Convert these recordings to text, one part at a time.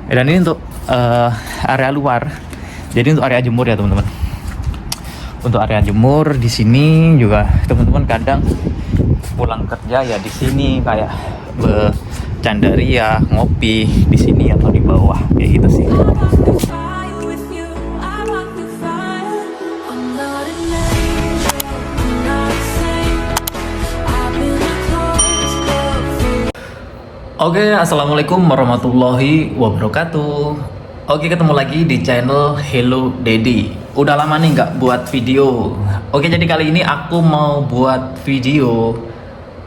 Dan ini untuk area luar. Jadi untuk area jemur ya teman-teman. Untuk area jemur di sini juga teman-teman kadang pulang kerja ya di sini kayak bercandaria, ngopi di sini atau di bawah kayak gitu sih. Oke, assalamualaikum warahmatullahi wabarakatuh. Oke, ketemu lagi di channel Hello Daddy. Udah lama nih nggak buat video. Oke, jadi kali ini aku mau buat video,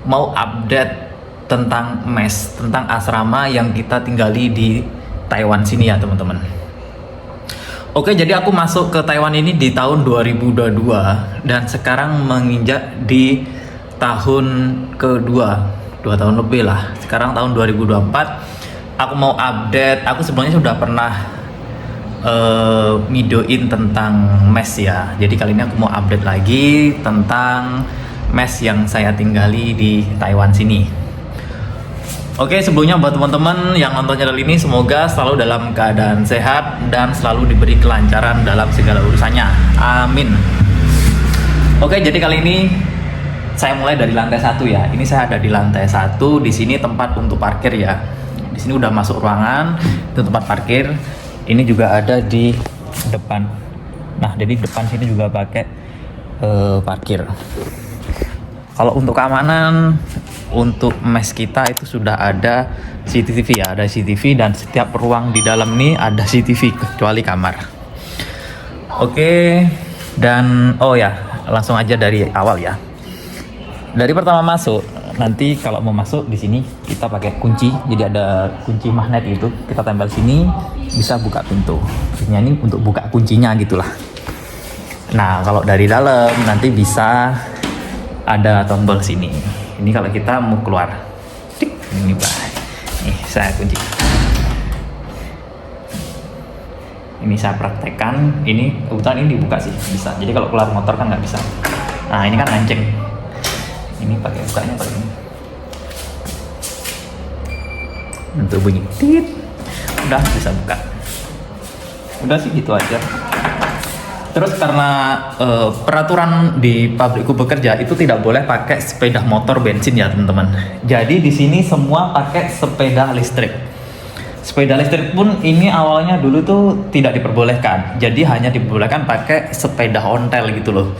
mau update tentang mes, tentang asrama yang kita tinggali di Taiwan sini ya teman-teman. Oke, jadi aku masuk ke Taiwan ini di tahun 2022 dan sekarang menginjak di tahun kedua. 2 tahun lebih lah. Sekarang tahun 2024 aku mau update. Aku sebelumnya sudah pernah videoin tentang mes ya. Jadi kali ini aku mau update lagi tentang mes yang saya tinggali di Taiwan sini. Oke, sebelumnya buat teman-teman yang nonton channel ini, semoga selalu dalam keadaan sehat dan selalu diberi kelancaran dalam segala urusannya. Amin. Oke, jadi kali ini saya mulai dari lantai 1 ya. Ini saya ada di lantai 1. Di sini tempat untuk parkir ya. Di sini udah masuk ruangan, itu tempat parkir. Ini juga ada di depan. Nah, jadi depan sini juga pakai parkir. Kalau untuk keamanan, untuk mes kita itu sudah ada CCTV ya. Ada CCTV dan setiap ruang di dalam ini ada CCTV kecuali kamar. Oke, dan oh ya, langsung aja dari awal ya. Dari pertama masuk, nanti kalau mau masuk di sini kita pakai kunci. Jadi ada kunci magnet gitu, kita tempel sini bisa buka pintu. Ini untuk buka kuncinya gitulah. Nah, kalau dari dalam nanti bisa ada tombol sini. Ini kalau kita mau keluar. Tik, ini Pak. Nih, saya kunci. Ini saya praktekkan. Ini kebetulan ini dibuka sih, bisa. Jadi kalau keluar motor kan nggak bisa. Nah, ini kan lonceng. Ini pakai bukanya pakai ini. Untuk bunyi tit. Udah bisa buka. Udah sih gitu aja. Terus karena peraturan di pabrikku bekerja itu tidak boleh pakai sepeda motor bensin ya teman-teman. Jadi di sini semua pakai sepeda listrik. Sepeda listrik pun ini awalnya dulu tuh tidak diperbolehkan. Jadi hanya diperbolehkan pakai sepeda ontel gitu loh.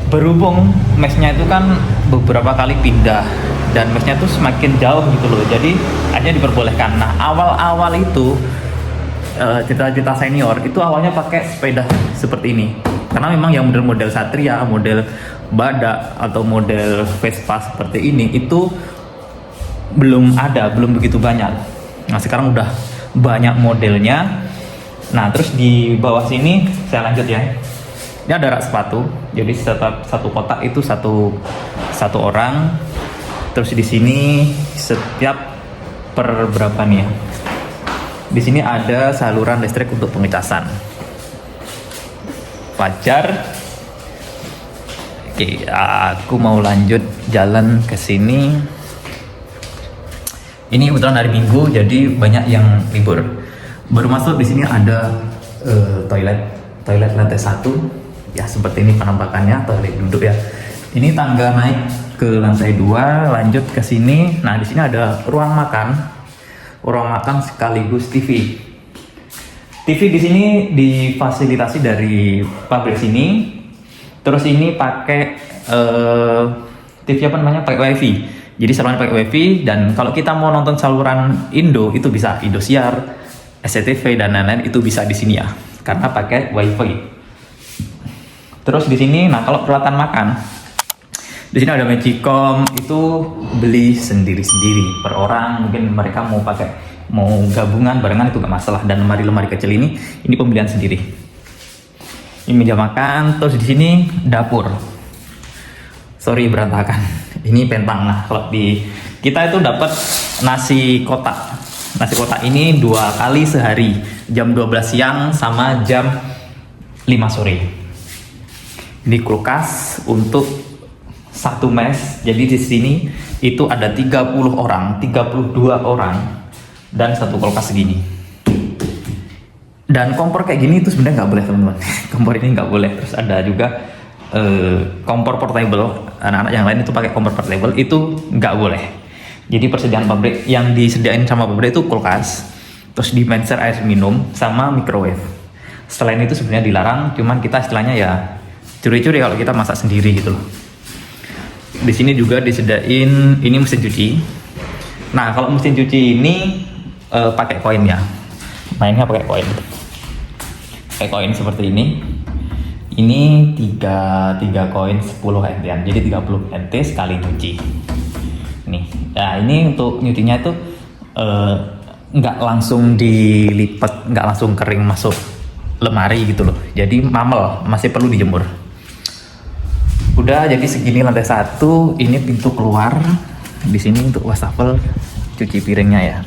Berhubung mesnya itu kan beberapa kali pindah dan mesnya itu semakin jauh gitu loh, jadi hanya diperbolehkan. Nah, awal-awal itu cita-cita senior itu awalnya pakai sepeda seperti ini karena memang yang model-model Satria, model Badak atau model Vespa seperti ini itu belum begitu banyak. Nah, sekarang udah banyak modelnya. Nah, terus di bawah sini saya lanjut ya. Ini ada rak sepatu, jadi satu kotak itu satu orang. Terus di sini setiap per berapa nih ya? Di sini ada saluran listrik untuk pengecasan. Fajar. Oke, aku mau lanjut jalan ke sini. Ini kebetulan hari Minggu, jadi banyak yang libur. Baru masuk di sini ada toilet lantai 1. Ya seperti ini penampakannya, toilet duduk ya. Ini tangga naik ke lantai 2, lanjut ke sini. Nah, di sini ada ruang makan sekaligus TV. TV di sini difasilitasi dari pabrik sini. Terus ini pakai TV apa namanya? Pakai WiFi. Jadi saluran pakai WiFi, dan kalau kita mau nonton saluran Indo itu bisa Indosiar, SCTV dan lain-lain itu bisa di sini ya. Karena pakai WiFi. Terus di sini, nah kalau peralatan makan, di sini ada magicom, itu beli sendiri-sendiri per orang. Mungkin mereka mau gabungan barengan itu gak masalah. Dan lemari-lemari kecil ini pembelian sendiri. Ini meja makan, terus di sini dapur. Sorry berantakan. Ini pentang. Nah, kalau di kita itu dapat nasi kotak. Nasi kotak ini 2 kali sehari, jam 12 siang sama jam 5 sore. Ini kulkas untuk satu mes. Jadi di sini itu ada 32 orang dan satu kulkas segini. Dan kompor kayak gini itu sebenarnya nggak boleh teman-teman. Kompor ini nggak boleh. Terus ada juga kompor portable. Anak-anak yang lain itu pakai kompor portable, itu nggak boleh. Jadi persediaan pabrik yang disediain sama pabrik itu kulkas, terus dispenser air minum, sama microwave. Selain itu sebenarnya dilarang, cuman kita istilahnya ya curi-curi kalau kita masak sendiri gitu loh. Di sini juga disediain ini mesin cuci. Nah kalau mesin cuci ini pakai koin ya, mainnya pakai koin. Pakai koin seperti ini. Ini 3 koin 10 NT-an, jadi 30 NT sekali nyuci. Nih, nah ini untuk nyucinya itu nggak langsung dilipat, nggak langsung kering masuk lemari gitu loh. Jadi mamel, masih perlu dijemur. Udah, jadi segini lantai 1, ini pintu keluar. Di sini untuk wastafel cuci piringnya ya.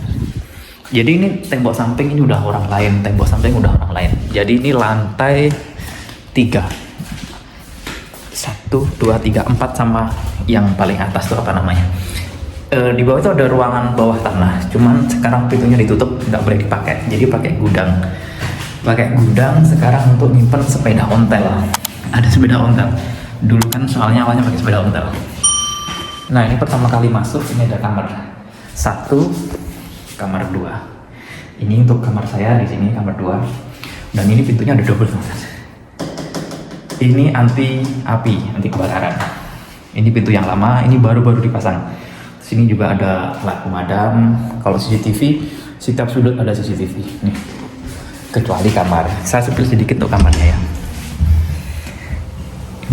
Jadi ini tembok samping ini udah orang lain, tembok samping udah orang lain. Jadi ini lantai 3. 1, 2, 3, 4 sama yang paling atas tuh apa namanya? Di bawah itu ada ruangan bawah tanah. Cuman sekarang pintunya ditutup, nggak boleh dipakai. Jadi pakai gudang. Pakai gudang sekarang untuk nyimpen sepeda ontel. Ada sepeda ontel. Dulu kan soalnya awalnya pakai sepeda ontel. Nah ini pertama kali masuk, ini ada kamar 1, kamar 2. Ini untuk kamar saya, di sini kamar 2. Dan ini pintunya ada double teman-teman. Ini anti api, anti kebakaran. Ini pintu yang lama, ini baru-baru dipasang. Sini juga ada lampu pemadam. Kalau CCTV, setiap sudut ada CCTV. Nih, kecuali kamar. Saya sepil sedikit untuk kamarnya ya.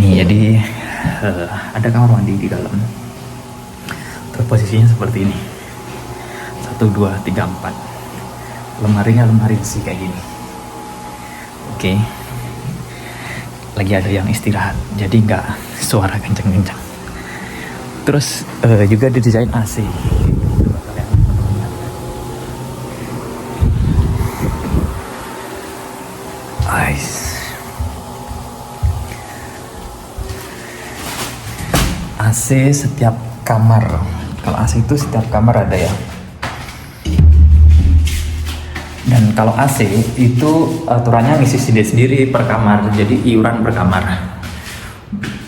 Nih, jadi ada kamar mandi di dalam. Terus posisinya seperti ini. 1, 2, 3, 4. Lemarinya lemari besi kayak gini. Oke. Lagi ada yang istirahat, jadi nggak suara kenceng-kenceng. Terus juga didesain AC. AC setiap kamar. Kalau AC itu setiap kamar ada ya. Dan kalau AC itu aturannya ngisi sendiri per kamar, jadi iuran per kamar.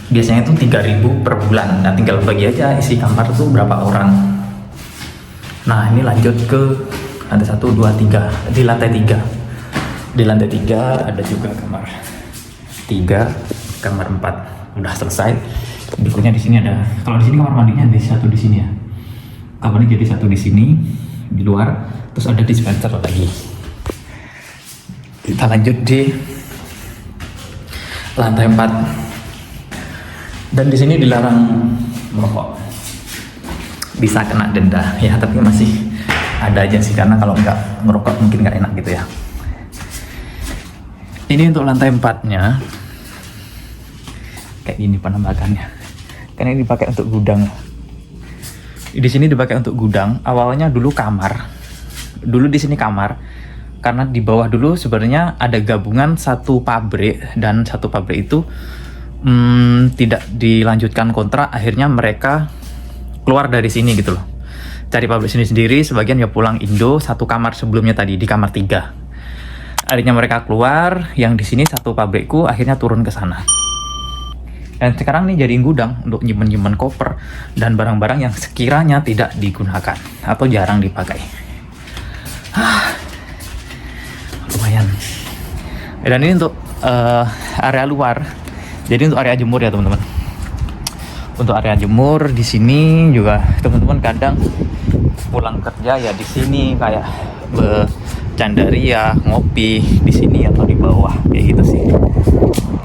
Biasanya itu 3.000 per bulan. Nah tinggal bagi aja isi kamar itu berapa orang. Nah ini lanjut ke ada 1, 2, 3 di lantai 3. Di lantai 3 ada juga kamar 3, kamar 4. Udah selesai. Berikutnya di sini ada. Kalau di sini kamar mandinya ada 1 di sini ya. Kamarnya jadi 1 di sini, di luar. Terus ada dispenser lagi. Kita lanjut di lantai 4. Dan di sini dilarang merokok. Bisa kena denda ya, tapi masih ada aja sih, karena kalau nggak merokok mungkin nggak enak gitu ya. Ini untuk lantai 4-nya. Kayak gini penampakannya. Karena ini dipakai untuk gudang. Di sini dipakai untuk gudang. Awalnya dulu kamar. Dulu di sini kamar, karena di bawah dulu sebenarnya ada gabungan satu pabrik, dan satu pabrik itu tidak dilanjutkan kontrak. Akhirnya mereka keluar dari sini gitu loh, cari pabrik sendiri. Sebagian ya pulang Indo. Satu kamar sebelumnya tadi di kamar 3. Akhirnya mereka keluar. Yang di sini satu pabrikku akhirnya turun ke sana. Dan sekarang nih jadi gudang untuk nyimpen koper dan barang-barang yang sekiranya tidak digunakan atau jarang dipakai. Lumayan. Dan ini untuk area luar. Jadi untuk area jemur ya teman-teman. Untuk area jemur di sini juga teman-teman kadang pulang kerja ya di sini kayak bercandaria, ngopi di sini atau di bawah kayak gitu sih.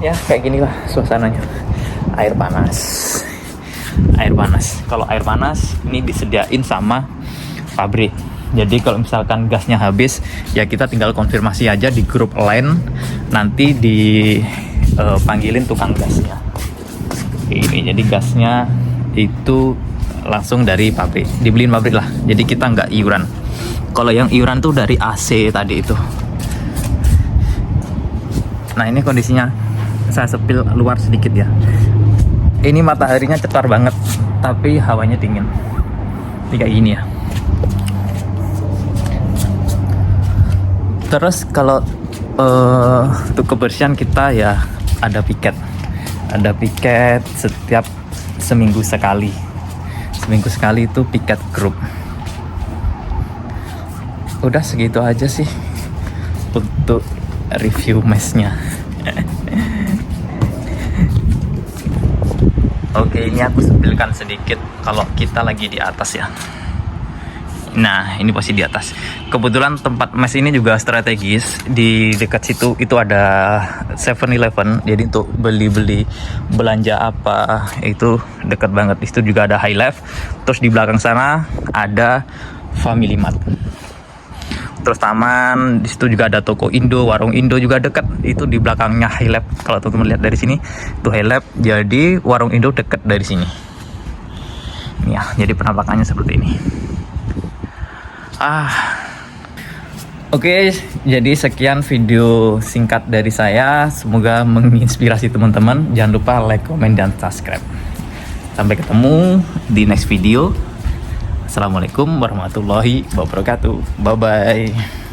Ya kayak gini lah suasananya. Air panas. Air panas. Kalau air panas ini disediain sama pabrik. Jadi kalau misalkan gasnya habis, ya kita tinggal konfirmasi aja di grup lain, nanti dipanggilin tukang gasnya. Ini jadi gasnya itu langsung dari pabrik, dibeliin pabrik lah. Jadi kita nggak iuran. Kalau yang iuran tuh dari AC tadi itu. Nah ini kondisinya, saya sepil luar sedikit ya. Ini mataharinya cetar banget, tapi hawanya dingin. Ini kayak gini ya. Terus kalau Untuk kebersihan kita ya ada piket setiap seminggu sekali itu piket grup. Udah segitu aja sih untuk review mesnya. Oke, ini aku sepilkan sedikit kalau kita lagi di atas ya. Nah, ini pasti di atas. Kebetulan tempat mes ini juga strategis. Di dekat situ itu ada 7-Eleven. Jadi untuk beli-beli belanja apa itu dekat banget. Di situ juga ada High Life. Terus di belakang sana ada Family Mart. Terus taman, di situ juga ada toko Indo, warung Indo juga dekat. Itu di belakangnya High Lab. Kalau teman-teman lihat dari sini, itu High Lab. Jadi warung Indo dekat dari sini. Ya, jadi penampakannya seperti ini. Oke, jadi sekian video singkat dari saya. Semoga menginspirasi teman-teman. Jangan lupa like, comment, dan subscribe. Sampai ketemu di next video. Assalamualaikum warahmatullahi wabarakatuh. Bye bye.